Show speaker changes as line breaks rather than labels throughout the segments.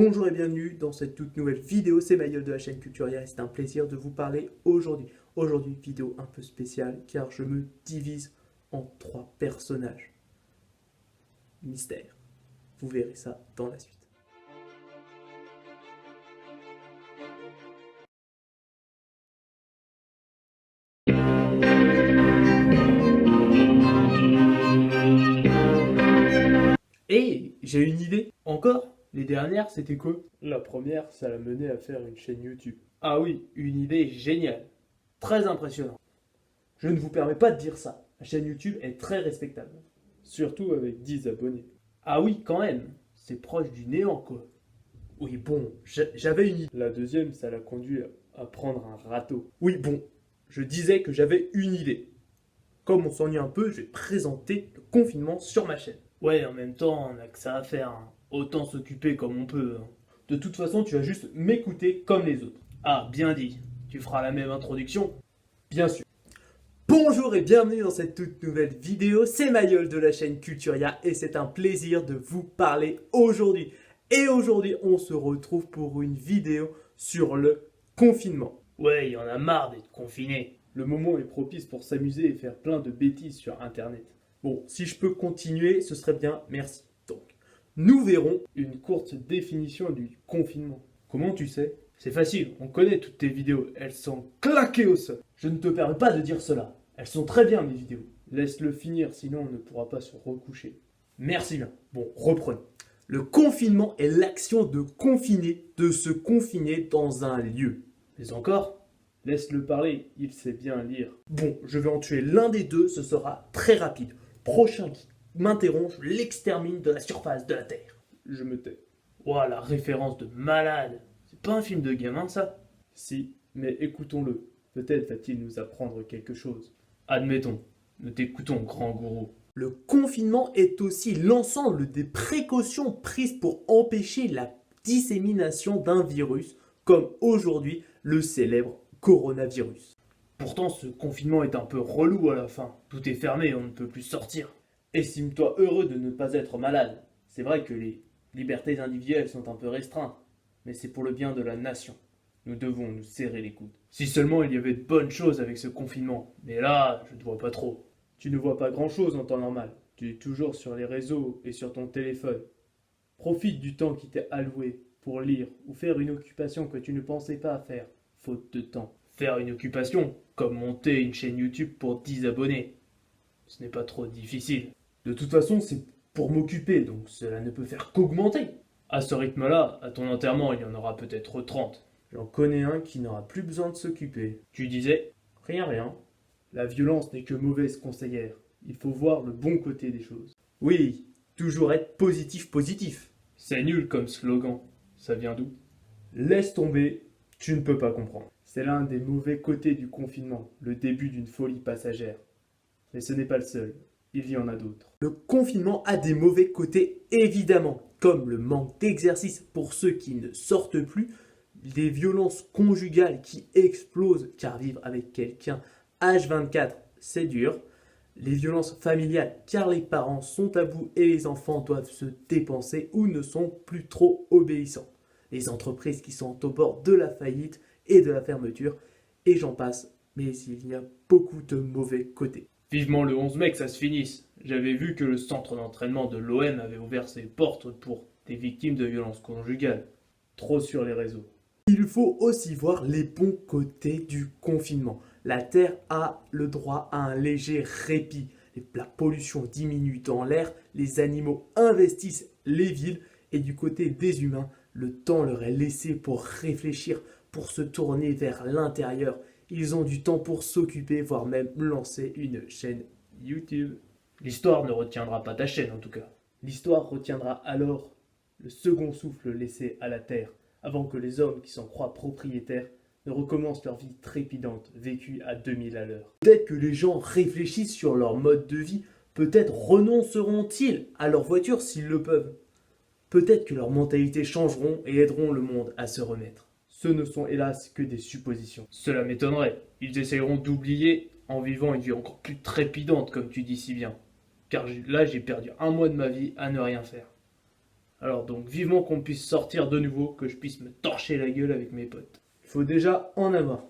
Bonjour et bienvenue dans cette toute nouvelle vidéo, c'est Maïol de la chaîne Culturia et c'est un plaisir de vous parler aujourd'hui. Aujourd'hui, vidéo un peu spéciale car je me divise en 3 personnages. Mystère. Vous verrez ça dans la suite. Et j'ai une idée. Encore? Les dernières, c'était quoi?
La première, ça l'a mené à faire une chaîne YouTube.
Ah oui, une idée géniale. Très impressionnante. Je ne vous permets pas de dire ça. La chaîne YouTube est très respectable.
Surtout avec 10 abonnés.
Ah oui, quand même. C'est proche du néant, quoi. Oui, bon, j'avais une idée.
La deuxième, ça l'a conduit à prendre un râteau.
Oui, bon, je disais que j'avais une idée. Comme on s'ennuie un peu, je vais présenter le confinement sur ma chaîne. Ouais, en même temps, on n'a que ça à faire. Hein. Autant s'occuper comme on peut. Hein. De toute façon, tu vas juste m'écouter comme les autres. Ah, bien dit. Tu feras la même introduction? Bien sûr. Bonjour et bienvenue dans cette toute nouvelle vidéo. C'est Maïol de la chaîne Culturia et c'est un plaisir de vous parler aujourd'hui. Et aujourd'hui, on se retrouve pour une vidéo sur le confinement. Ouais, il y en a marre d'être confiné.
Le moment est propice pour s'amuser et faire plein de bêtises sur Internet.
Bon, si je peux continuer, ce serait bien, merci. Donc, nous verrons.
Une courte définition du confinement.
Comment tu sais? C'est facile, on connaît toutes tes vidéos, elles sont claquées au sol. Je ne te permets pas de dire cela. Elles sont très bien mes vidéos.
Laisse-le finir, sinon on ne pourra pas se recoucher.
Merci bien. Bon, reprenons. Le confinement est l'action de confiner, de se confiner dans un lieu. Mais encore?
Laisse-le parler, il sait bien lire.
Bon, je vais en tuer l'un des deux, ce sera très rapide. Prochain qui m'interrompt, je l'extermine de la surface de la Terre.
Je me tais.
Ouah, la référence de malade. C'est pas un film de gamin ça?
Si, mais écoutons-le. Peut-être va-t-il nous apprendre quelque chose.
Admettons, nous t'écoutons, grand gourou. Le confinement est aussi l'ensemble des précautions prises pour empêcher la dissémination d'un virus, comme aujourd'hui le célèbre coronavirus. Pourtant, ce confinement est un peu relou à la fin. Tout est fermé, on ne peut plus sortir. Estime-toi heureux de ne pas être malade. C'est vrai que les libertés individuelles sont un peu restreintes, mais c'est pour le bien de la nation. Nous devons nous serrer les coudes. Si seulement il y avait de bonnes choses avec ce confinement. Mais là, je ne vois pas trop.
Tu ne vois pas grand-chose en temps normal. Tu es toujours sur les réseaux et sur ton téléphone. Profite du temps qui t'est alloué pour lire ou faire une occupation que tu ne pensais pas faire, faute de temps.
Faire une occupation, comme monter une chaîne YouTube pour 10 abonnés. Ce n'est pas trop difficile. De toute façon, c'est pour m'occuper, donc cela ne peut faire qu'augmenter. À ce rythme-là, à ton enterrement, il y en aura peut-être 30. J'en connais un qui n'aura plus besoin de s'occuper. Tu disais? Rien, rien.
La violence n'est que mauvaise conseillère. Il faut voir le bon côté des choses.
Oui, toujours être positif, positif.
C'est nul comme slogan. Ça vient d'où?
Laisse tomber, tu ne peux pas comprendre.
C'est l'un des mauvais côtés du confinement, le début d'une folie passagère. Mais ce n'est pas le seul, il y en a d'autres.
Le confinement a des mauvais côtés évidemment, comme le manque d'exercice pour ceux qui ne sortent plus, les violences conjugales qui explosent car vivre avec quelqu'un H24 c'est dur, les violences familiales car les parents sont à bout et les enfants doivent se dépenser ou ne sont plus trop obéissants, les entreprises qui sont au bord de la faillite et de la fermeture, et j'en passe, mais il y a beaucoup de mauvais côtés.
Vivement le 11 mai que ça se finisse. J'avais vu que le centre d'entraînement de l'OM avait ouvert ses portes pour des victimes de violences conjugales. Trop sur les réseaux.
Il faut aussi voir les bons côtés du confinement. La Terre a le droit à un léger répit. La pollution diminue dans l'air, les animaux investissent les villes et du côté des humains, le temps leur est laissé pour réfléchir, pour se tourner vers l'intérieur. Ils ont du temps pour s'occuper, voire même lancer une chaîne YouTube. L'histoire ne retiendra pas ta chaîne en tout cas. L'histoire retiendra alors le second souffle laissé à la Terre, avant que les hommes qui s'en croient propriétaires ne recommencent leur vie trépidante, vécue à 2000 à l'heure. Peut-être que les gens réfléchissent sur leur mode de vie, peut-être renonceront-ils à leur voiture s'ils le peuvent. Peut-être que leurs mentalités changeront et aideront le monde à se remettre.
Ce ne sont hélas que des suppositions.
Cela m'étonnerait. Ils essayeront d'oublier en vivant une vie encore plus trépidante, comme tu dis si bien. Car là, j'ai perdu un mois de ma vie à ne rien faire.
Alors donc vivement qu'on puisse sortir de nouveau, que je puisse me torcher la gueule avec mes potes. Il faut déjà en avoir.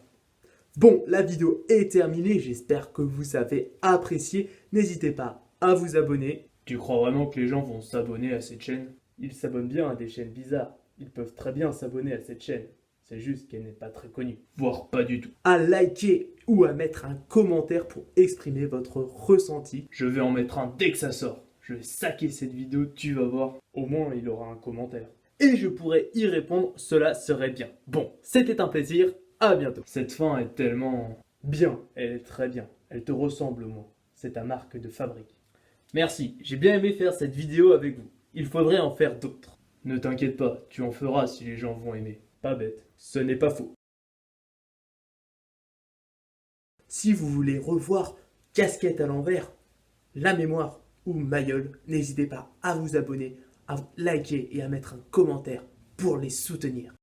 Bon, la vidéo est terminée, j'espère que vous avez apprécié. N'hésitez pas à vous abonner.
Tu crois vraiment que les gens vont s'abonner à cette chaîne? Ils s'abonnent bien à des chaînes bizarres. Ils peuvent très bien s'abonner à cette chaîne. C'est juste qu'elle n'est pas très connue. Voire pas du tout.
À liker ou à mettre un commentaire pour exprimer votre ressenti.
Je vais en mettre un dès que ça sort. Je vais saquer cette vidéo, tu vas voir. Au moins, il aura un commentaire.
Et je pourrais y répondre, cela serait bien. Bon, c'était un plaisir, à bientôt.
Cette fin est tellement bien, elle est très bien. Elle te ressemble au moins. C'est ta marque de fabrique.
Merci, j'ai bien aimé faire cette vidéo avec vous. Il faudrait en faire d'autres.
Ne t'inquiète pas, tu en feras si les gens vont aimer. Pas bête.
Ce n'est pas faux. Si vous voulez revoir Casquette à l'envers, La Mémoire ou Mayol, n'hésitez pas à vous abonner, à liker et à mettre un commentaire pour les soutenir.